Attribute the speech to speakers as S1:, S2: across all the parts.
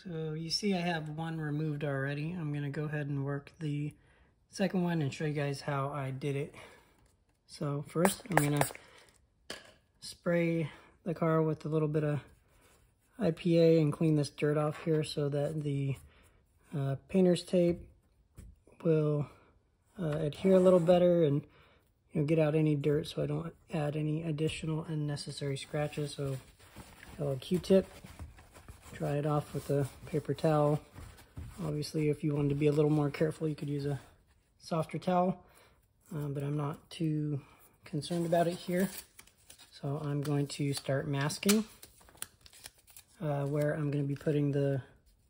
S1: So you see I have one removed already. I'm gonna go ahead and work the second one and show you guys how I did it. So first I'm gonna spray the car with a little bit of IPA and clean this dirt off here so that the painter's tape will adhere a little better and get out any dirt so I don't add any additional unnecessary scratches. So a Q-tip, dry it off with a paper towel. Obviously if you wanted to be a little more careful you could use a softer towel, but I'm not too concerned about it here. So I'm going to start masking where I'm going to be putting the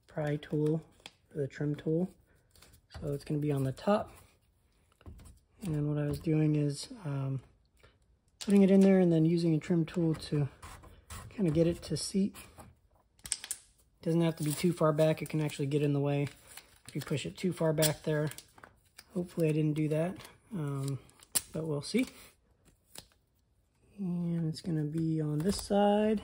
S1: pry tool, or the trim tool. So it's going to be on the top. And what I was doing is putting it in there and then using a trim tool to kind of get it to seat. It doesn't have to be too far back. It can actually get in the way if you push it too far back there. Hopefully I didn't do that, but we'll see. And it's going to be on this side.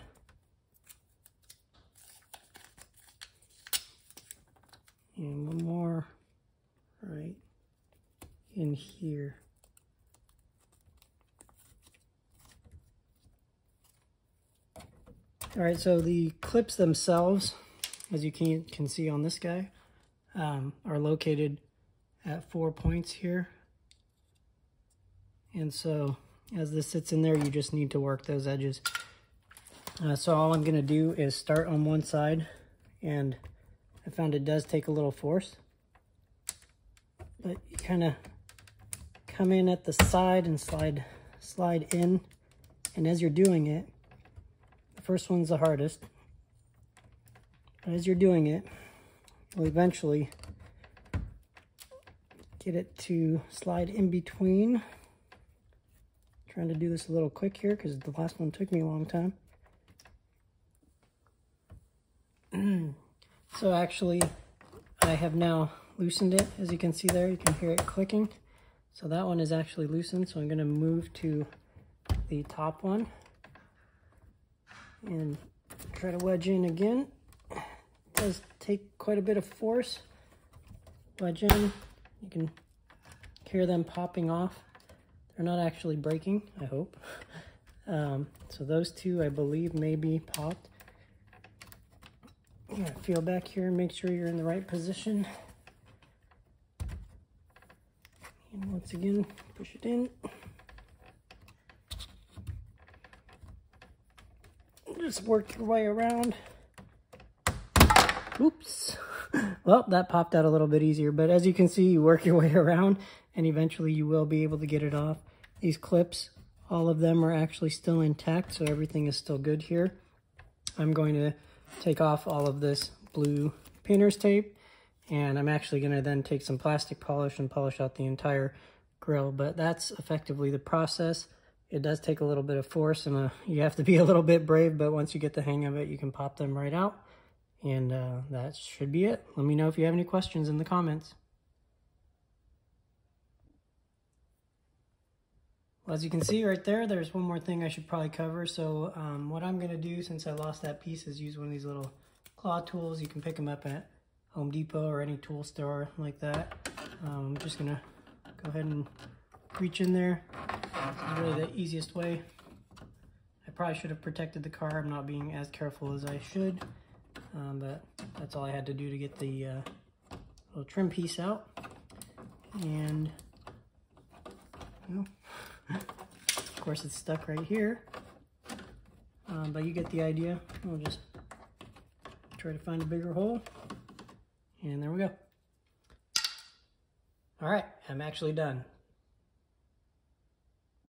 S1: And one more right in here. All right, so the clips themselves, as you can see on this guy, are located at 4 points here. And so as this sits in there, you just need to work those edges. So all I'm gonna do is start on one side, and I found it does take a little force, but you kind of come in at the side and slide in, and as you're doing it, the first one's the hardest, but as you're doing it, you'll eventually get it to slide in between. Trying to do this a little quick here because the last one took me a long time. So actually, I have now loosened it. As you can see there, you can hear it clicking. So that one is actually loosened. So I'm going to move to the top one and try to wedge in again. It does take quite a bit of force. Wedge in. You can hear them popping off. They're not actually breaking, I hope. So those two, I believe, may be popped. You gotta feel back here and make sure you're in the right position. And once again, push it in. Just work your way around. Oops. Well, that popped out a little bit easier, but as you can see, you work your way around and eventually you will be able to get it off. These clips, all of them are actually still intact, so everything is still good here. I'm going to take off all of this blue painter's tape, and I'm actually going to then take some plastic polish and polish out the entire grill, but that's effectively the process. It does take a little bit of force, and you have to be a little bit brave, but once you get the hang of it, you can pop them right out. And that should be it. Let me know if you have any questions in the comments. Well, as you can see right there, there's one more thing I should probably cover. So what I'm going to do, since I lost that piece, is use one of these little claw tools. You can pick them up at Home Depot or any tool store like that. I'm just going to go ahead and reach in there. This is really the easiest way. I probably should have protected the car. I'm not being as careful as I should. But that's all I had to do to get the little trim piece out. And, of course it's stuck right here. But you get the idea. We'll just try to find a bigger hole. And there we go. All right, I'm actually done.